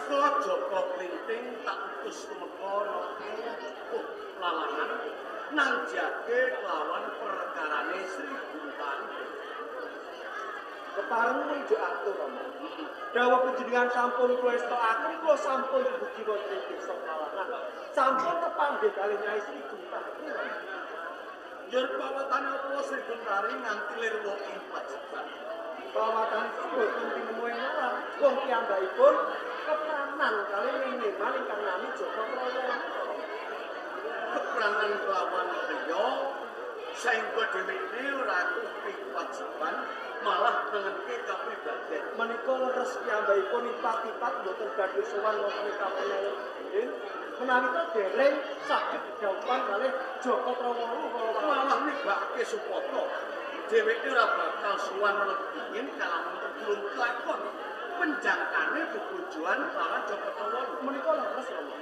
Saka Joko Klinting tak utus tumeka lalangan nang jage lawan perkarane Sri Guntari. Kepareng menjuk atur Rama. Dawuh panjenengan sampun kula estokaken kula sampun dugi wonten desa Lalangan. Sampun kepanggih kalih Nyai Sri Guntari. Yer pawatane apa Sri Guntari nganti lirwa ing Pajajaran. Pawatan boten tinemu ora. Wong piyambakipun kepranan kalih Niman ingkang nami Joko Prawono. Keperangan kelawan priya saengga dheweke ora kuwi wajiban malah nengenke kapribaden. Menika leres piyambakipun ipat-ipat boten badhe sowan wonten kapenewen dhewe. Menawi dereng saged didhawuhan kalih Joko Prawono malah nibake supata dheweke ora bakal sowan mlebet kalamun durung kelakon penjangkane bebujuan lawan Joko Prawono. Menika leres Rama.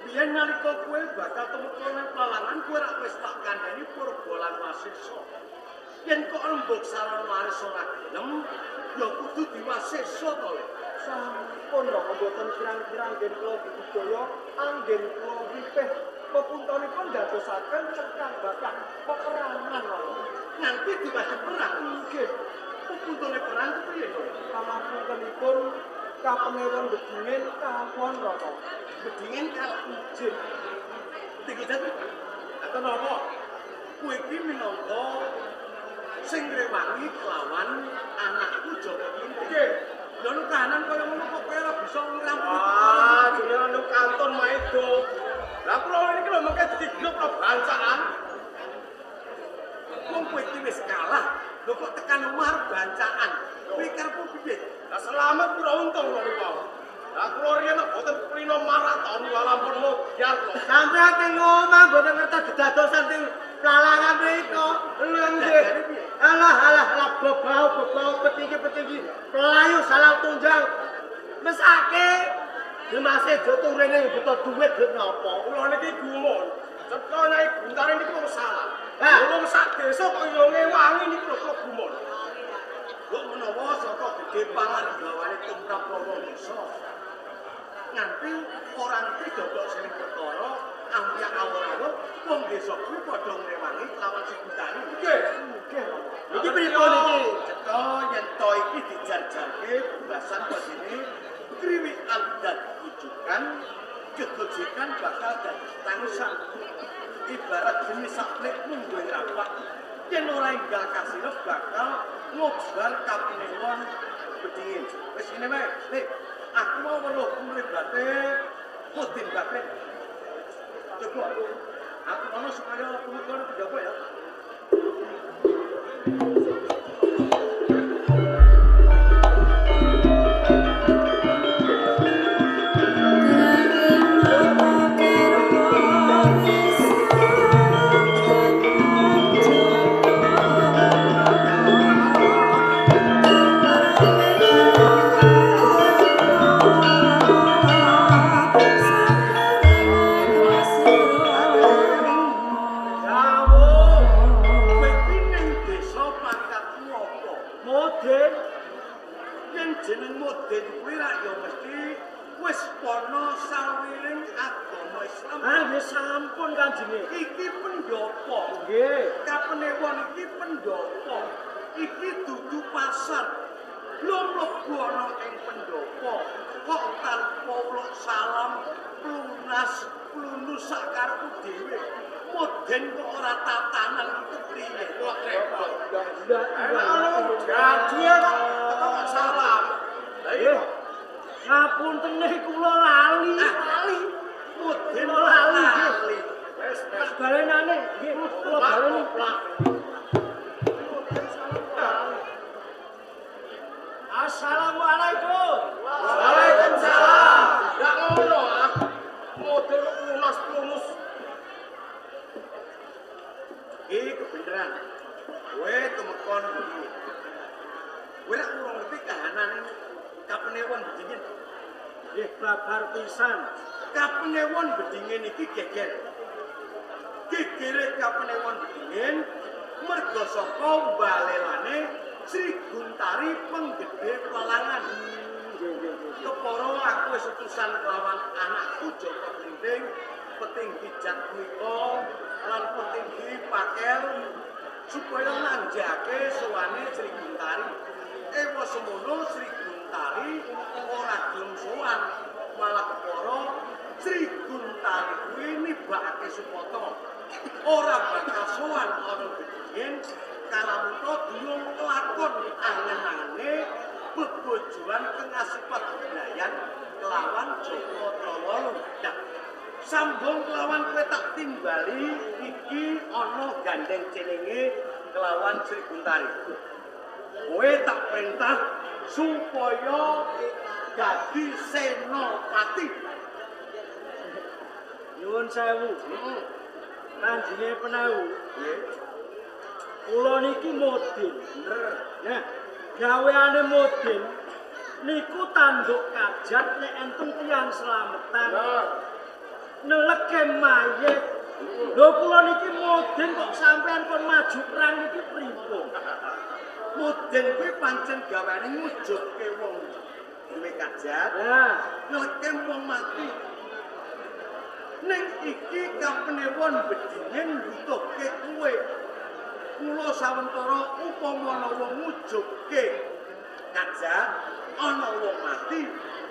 Biyen nalika kowe bakal temeka nang Lalangan kowe rak wis tak kandhani Purba lan Wasesa. Yen kok lembok saran waris ora gelem, ya kudu diwasesa to, Le. Sampun Rama boten kirang-kirang nggih kula budaya anggen kula wipeh pepuntonipun dadosaken cekak bakak peperangan Rama. Nganti diwasi perang. Nggih. Pepuntone perang kepriye to? Pamanipun kapenewon bedingen kawon Rama. Bedingen kalah ujin. Iki dadi aten apa? Kowe iki minangka sing ngrewangi kelawan anakku Joko Klinting. Nggih. Lha nek kahanan kaya ngono kok kowe ora bisa ngrampungi. jenengan nek kanton maedo. Lah kula niki lho mengke dadi grup bancaan. Wong kowe iki wis kalah. Lho kok tekan omah bancaan. Kowe karepmu piye? Lah selamat kula untung lho niku. Lah kula riyen boten prino maraton walaupun mugyar kok. Sampeyan teng omah boten ngertos kedadosan teng Lalangan mriku. Lho nggih. Alah bebau petinggi pelayu salah tunjang. Mesake Demase jotung rene beto duit duit napa? Kula niki gumun. Cetha Nyai Guntari niku wis salah. Lah, wong sak desa kok yo ngewangi niku lho kula gumun. Kok menawa saka gedhe pangan gawane tumrap loro desa. Nganti orang iki dodok sing perkara ampiak awur-awur wong desa kuwi padha ngrewangi lawan Sri Guntari. Nggih. iki pripun iki? Cetha yen to iki dijarjarke pembahasan begini kriwikan dan rujukan kegojekan bakal dadi tangsan. Ibarat jenis saklik mungguing rapak yen ora enggal kasirep bakal ngobal kapinewon bedingin. Wis ngene wae, Dik. Aku mau weruh mribate Putin Bakret. Coba aku ono supaya punika dijaga ya. setusan kelawan anakku Joko Gending, petinggi Jatmiko lan petinggi Pakel supaya nanjake sowane Sri Guntari. Ewa semono Sri Guntari ora gelem sowan, malah kepara Sri Guntari kuwi nibakake Supata. Ora bakal sowan ana gedhen kalamuta durung kelakon angen-angene bebojoan kengasipat Benayan kelawan Joko Trowolo. Nah, sambung kelawan kowe tak timbali iki ana gandeng ceninge kelawan Sri Guntari. Kowe tak perintah supaya dadi senopati. Nyuwun sewu. Kanjenge Penawu. Kula niki modin. Nah, gaweane modin niku tanduk kajat nek enten tiyang slametan. Neleke mayit. Lho kula niki modin kok sampean kon maju perang niki pripun? Modin kuwi pancen gaweane ngujudke wong duwe kajat. Nah, Neleke wong mati. Ning iki kapenewon bedinen mbutuhke kowe. Kula sawentara upama ana wong ngujudke kajat, ana wong mati,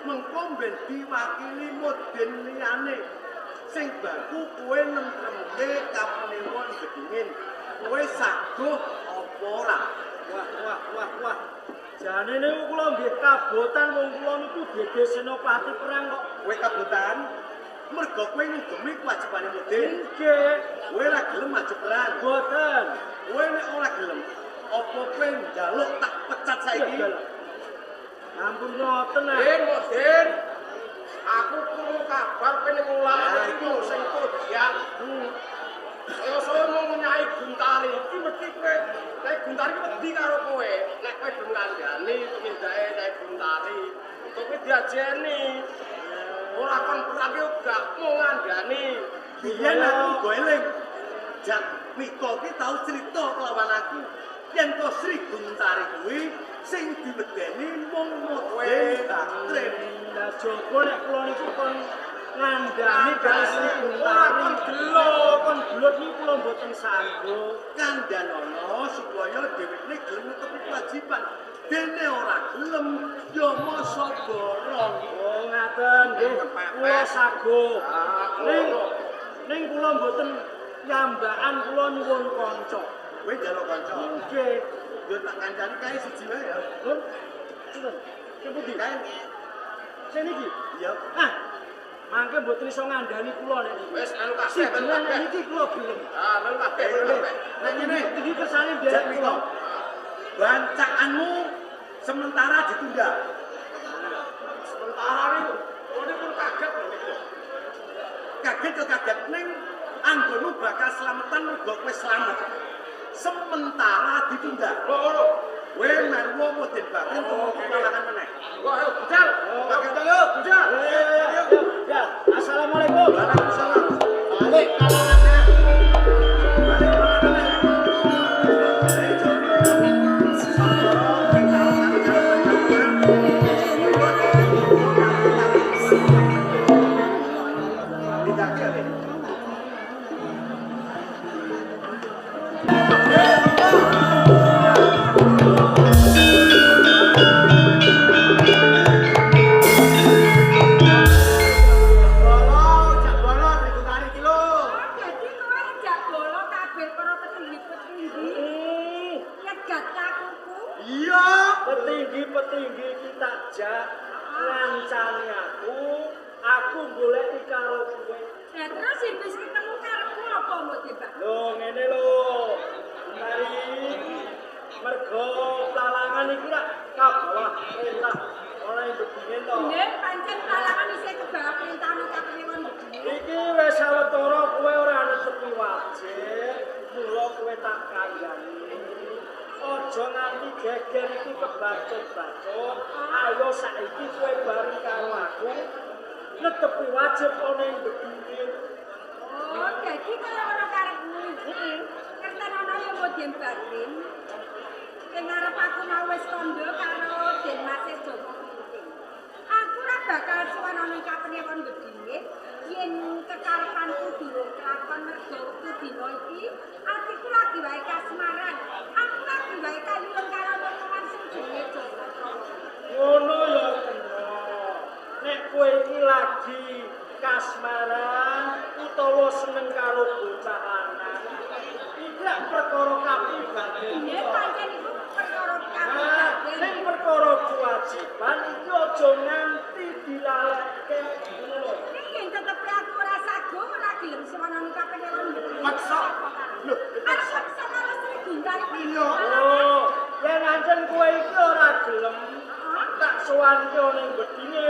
mengko ben diwakili modin liyane. Sing baku kowe nemtremke kapenewon bedinen. Kowe saguh apa ora? Wah. Jane niku kula nggih kabotan wong kula niku dadi senopati perang kok. Kowe kabutan mergo kowe ngugemi kewajibane modin. Nggih, Kowe ora gelem maju perang. boten. Kowe nek ora gelem, apa kowe njaluk tak pecat saiki? Ampun ngoten ah. Modin. Aku krungu kabar pening ulah iku sing kodian. Saya mau nyai Guntari, iki mesti kowe. Nek Guntari wedi karo kowe, nek kowe gelem ngandani pemindhae Nyai Guntari, kowe diajeni. Ora kon perang yo gak mau ngandani. Biyen aku go eling. Jak Miko ki tau crita kelawan aku. Yen to Sri Guntari kuwi sing diwedeni mung modin Datrim. Lah Joko nek kula niku kon ngandani karo Sri Ora Guntari. kon gelut. Kon gelut niku kula mboten sanggup. Kandhanono supaya dheweke gelem netepi kewajiban. Dene ora gelem ya masa borong. Oh ngaten nggih. Kula saguh. Ning kula mboten nyambakan kula nyuwun kanca. Kowe njaluk kanca. Nggih. Yo tak kancani kae siji wae ya. Lho. Sinten? Kepundi? Kae. Sing niki. Iya. Ah. Mangke mboten iso ngandani kula nek niki. Wis anu kabeh Sing ben nek kabeh. niki kula gelem. Ah, ben kabeh ben kabeh. Nek iki kersane Jak derek Miko. kula. Bancakanmu sementara ditunda. Sementara niku, kowe pun kaget lho niku. Kaget ning anggonmu bakal selametan mergo kowe slamet. Sementara ditunda. Lho. Kowe melu modin bakal untuk kalangan meneh. Wah, ayo budal. Bakal yo, budal. Ya, assalamualaikum. Waalaikumsalam. Balik kalangannya. Petinggi-petinggi kita jak ngancani aku goleki karo kowe. Ya terus sing wis ketemu karepmu apa mbok Mbak? Lho ngene lho. Mari mergo lalangan iki lak kabalah perintah ora begini to. Nggih, pancen kalangan isih kebawa perintah kapenewon begini. Iki wis sawetara kowe ora netepi wajib, mula kowe tak kandhani. Aja nganti geger iki kebacut-bacut. Ayo saiki kowe bareng karo aku netepi wajib ana ing begini. Oh, jadi kaya ora karepmu. Kerten ana ya Modin Bakrin. Sing arep aku mau wis kandha karo Den Mas Joko Gending. Aku ora bakal suwan ana ana kapene kon gedine yen kekarepanku durung kelakon mergo wektu dina iki atiku lagi wae kasmaran. Aku lagi wae kaliyan karo teman sing jenenge Joko. Ngono ya kena. Nek kowe iki lagi kasmaran utawa seneng karo bocah lanang, iki lak perkara kapribadi. Ini pancen iku perkara kabeh. Ning perkara kewajiban iki aja nganti dilalekke ngono. Ning tetep aku ora sago ora gelem semono kapene wong gedine. Maksa. Lho, Arep paksa karo Sri Gundari. Iya. Oh, yen ancen kowe iki ora gelem tak sowanke ning bedine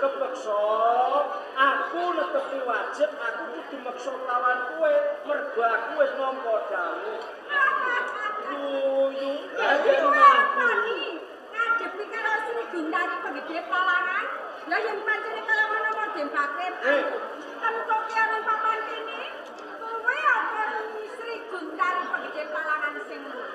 kepeksa aku netepi wajib aku kudu meksa lawan kowe mergo aku wis nampa dawuh. Yuyu ngadepi karo Sri Gundari penggede palangan. Ya yen pancene kaya ngono kok Dembakrem. Temtoke ana papan kene. Kowe apa Sri Gundari penggede palangan sing ngono?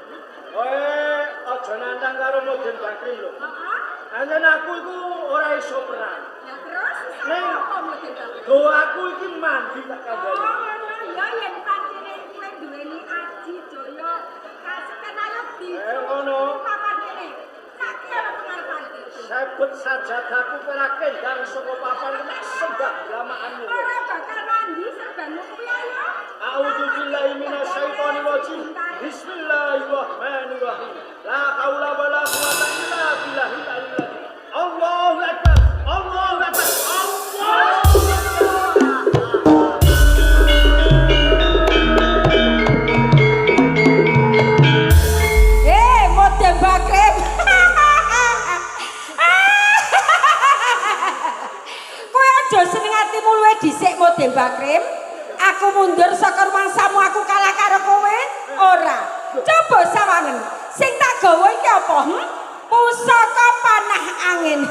aja nantang karo Modern Bakri lho. Heeh. Anjen aku iku ora iso perang. Ya terus Ning apa Modern Bakri? doaku iki mandi tak Oh, kandhani. ngono ya yen pancene kowe duweni aji Jaya kaseken ayo di. Ngono. Papan kene. Saiki ana pengarepanku. Sabut sajadaku kira kendang saka papan nek sembah lamaanmu. Ora bakal mandi serbanmu kuwi ayo. A'udzu billahi minasyaitonir rajim. Bismillahirrahmanirrahim. La haula wala quwwata illa billahil aliyyil azim. Allahu akbar. Allahu akbar. Modern Bakrim. Kowe aja seneng atimu luwe dhisik Modern Bakrim. Aku mundur saka mangsamu aku kalah karo kowe. Ora. Coba sawangen. Sing tak gawa iki apa? Pusaka panah angin.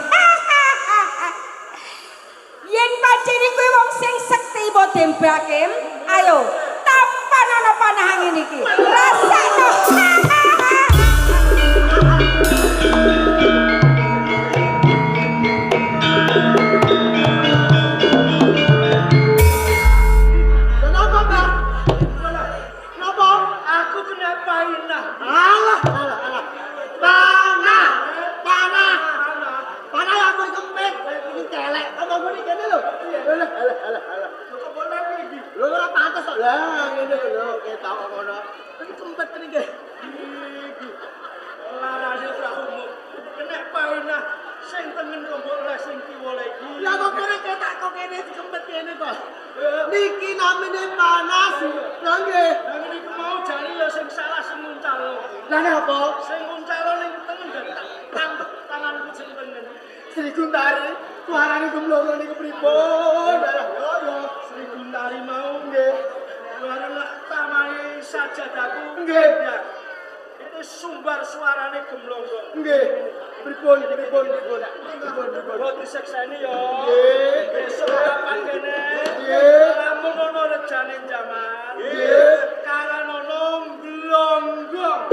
Yen pancen kowe wong sing sekti Modern Bakrim, ayo tampan ana panah angin iki. Rasakno. Kenapa, Pak? Kenapa? Aku kena painah. Alah. Panah. Panah aku kempit. Iki celek. Apa ngene kene lho? Alah. Kok boleh iki? Lho ora pantes kok. Lah ngene lho, ketok ngono. Iki kempit iki. Iki. Larane ora umum. Kena painah sing tengen lombok lah sing kiwa lagi. Lah kok kene ketak kok kene dikempet kene kok. Niki namine panas. Lah nggih. Lah niku mau jane ya sing salah sing nguncal. Lah napa? Sing nguncal ning tengen tangkep tanganku sing tengen. Sri Gundari, suarane gemlongo niku pripun? Ya Sri Gundari mau nggih. Suarane tamai sajadaku. Nggih. Itu sumber suarane gemlongo. Nggih. Pripun. Kok disekseni ya? Nggih. Besok kapan kene? Nggih. Lamun ono rejane jaman. Nggih. Karan ono glonggong.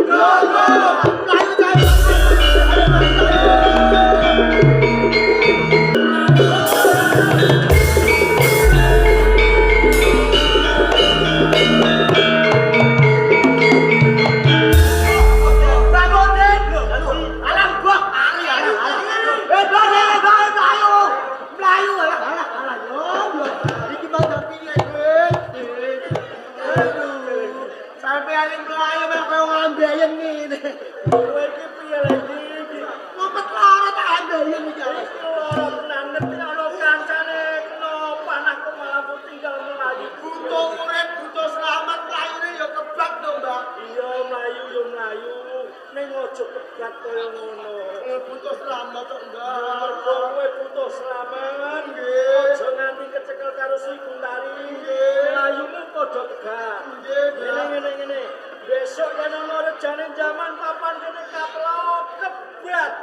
Besok yen ono rejane jaman papan kene kaplok kebrat.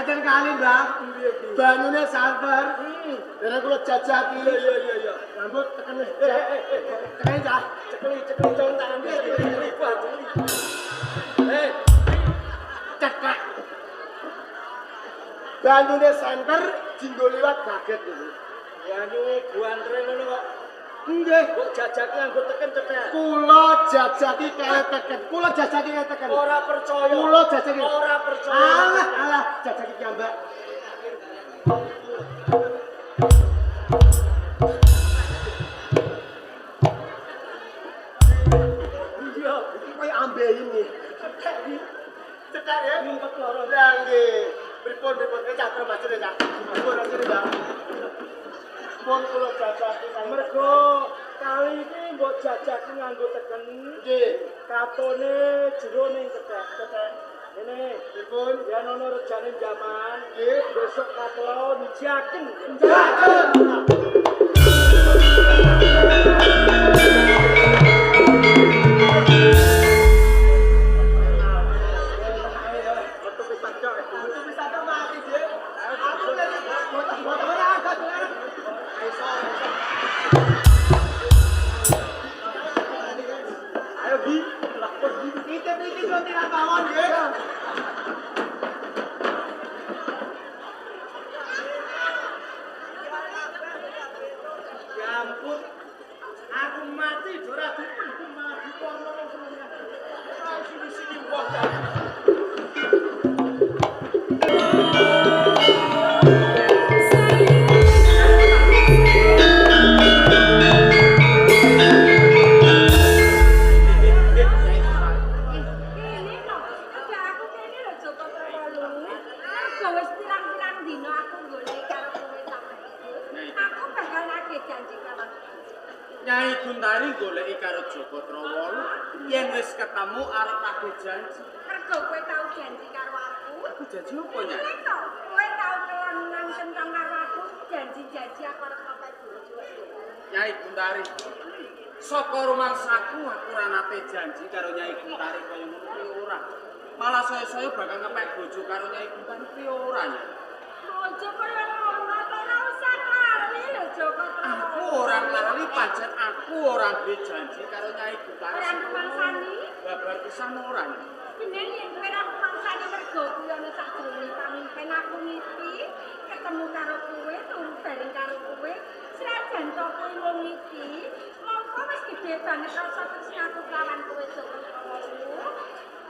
ngaten kali, Mbah. Banyune santer. Dene kula jajaki. Iya. Rambut tekan tekan cah. Cekeli jong tangan cekeli. Cekak. Banyune santer jinggo liwat gaget niku. Banyu guantre ngono kok. Nggih, kok jajaki nganggo teken cekak. Kula jajaki kaya teken. Kula jajaki kaya teken. Ora percaya. Kula jajaki. Ora percaya. Alah, jajaki ki Mbak. Iya, iki koyo ambein nih. Cekak ya. Ngumpet loro. Lah nggih. Pripun cah termasuk cah. Pripun rasane, Mbak? Pun kula jajaki mergo kali iki mbok jajaki nganggo teken. Nggih. Katone jero ning cekak. Ini pripun yen ana rejane jaman, nggih besok katon jaken. Ayo Bi, lapor Bi. Kita iki tidak bangun nggih. Ya ampun. Aku mati ora dipendem malah dipono semuanya. Sini wong. Nyai Guntari goleki karo Joko Trowolu yen wis ketemu arep nagih janji. Mergo kowe tau janji karo aku. Aku janji opo, Nyai? Kowe tau kelangan tentang karo aku, janji-janji aku arep sampai bojo. Nyai Guntari. Saka rumangsaku aku ora nate janji karo Nyai Guntari kaya ngono ora. Malah saya bakal ngepek bojo karo Nyai Guntari ki ora, Nyai. Bojo kaya ngono to ora usah lali lho Joko. Aku ora lali pancen aku ora duwe janji karo Nyai Guntari. Ora rumangsani. Babar pisan ora. Jeneng yen kowe ora rumangsani mergo kuwi ana sakjroning pamimpin aku ngipi ketemu karo kowe turu bareng karo kowe. Senajan to kowe wong iki, mongko wis gedhe banget rasa tresnaku kawan kowe Joko.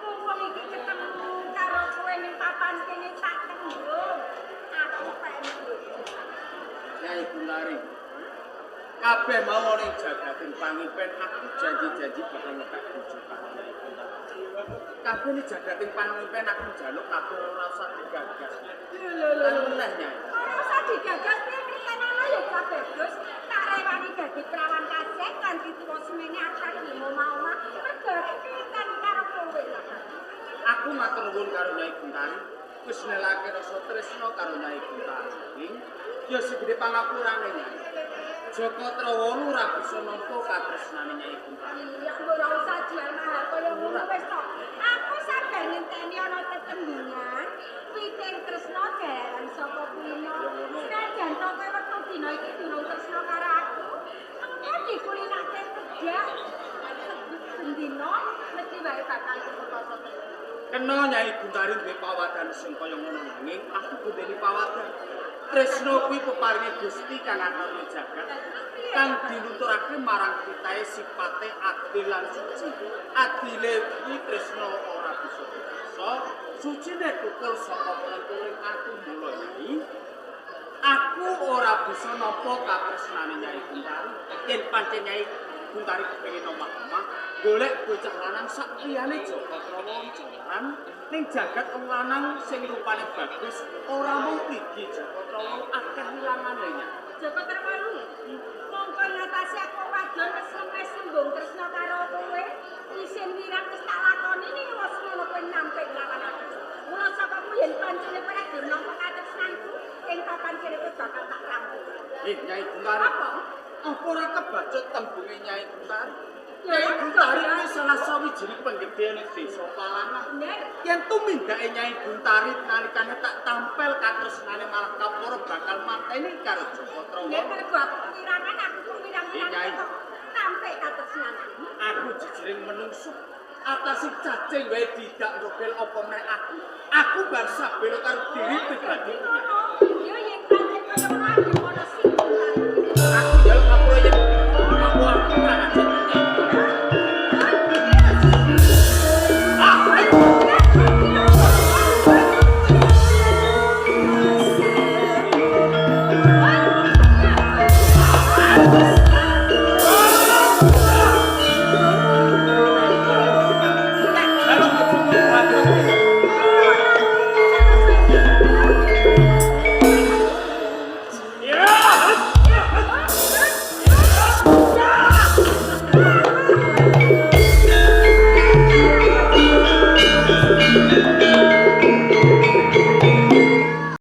Wong iki ketemu karo kowe ning papan kene tak tembung. Aku pengen. Nyai Guntari. Kabeh mau ning jagating pamimpin aku janji-janji bakal ngepek bojo karo Nyai Guntari. Kabeh ning jagating pamimpin aku njaluk kabeh ora usah digagas. Lho. Nyai. Ora usah digagas piye krikenono ya kabeh Gus. Tak rewani dadi prawan kasih kanthi tuwa semene akeh mau omah mergo kan karo kowe lah. Aku matur nuwun karo Nyai Guntari. Wis nelake rasa tresna karo Nyai Guntari. Ya segede pangapurane Nyai. Joko Trowolu ora bisa nampa katresnane Nyai Guntari. Iya, ora usah jual mahal kaya ngono wis to. Aku sabar ngenteni ana tetembungan piting tresna jaran saka kulino. Senajan to kowe wektu dina iki durung tresna karo aku. Engko dikulinake kerja. Dina mesti wae bakal ketemu. Kena Nyai Guntari duwe pawadan sing kaya ngono nanging aku duweni pawadan. Tresna kuwi peparinge Gusti kang aturna jagat kang dinuturake marang kitae sipate adil lan suci. Adile kuwi tresna ora bisa dipaksa, sucine tutur saka penentuning aku mula iki. Aku ora bisa nampa katresnane Nyai Guntari. Yen pancen Nyai Guntari kepengin omah-omah golek bocah lanang sak liyane Joko Trowolu jaran ning jagat wong lanang sing rupane bagus ora mung iki Joko Trowolu akeh ilangane nya. Joko Trowolu. Mongko ngatasi aku wadon wis sembung tresna karo kowe. Isin wirang wis tak lakoni ning wis ngono kowe nampik lawan aku. Mula saka kuwi yen pancene kowe gelem nampa katresnanku ing papan kene kowe bakal tak rampung. Nyai Guntari. Apa ora kebacut tembunge Nyai Guntari? Nyai Guntari kuwi salah sawijining penggede ning desa Palangan. Bener. Yen tumindake Nyai Guntari nalikane tak tampel karo Joko Trawa. Nek mergo aku kewirangan aku kewirang-wirang kok sampe katresnan. Aku jejering menungso atasi cacing wae tidak ngopel apa meneh aku. Aku bangsa bela karo diri pribadi. Yo yen pancen kaya ngono ono sing Aku njaluk ngapura yen aku ora ajeng. Thank you.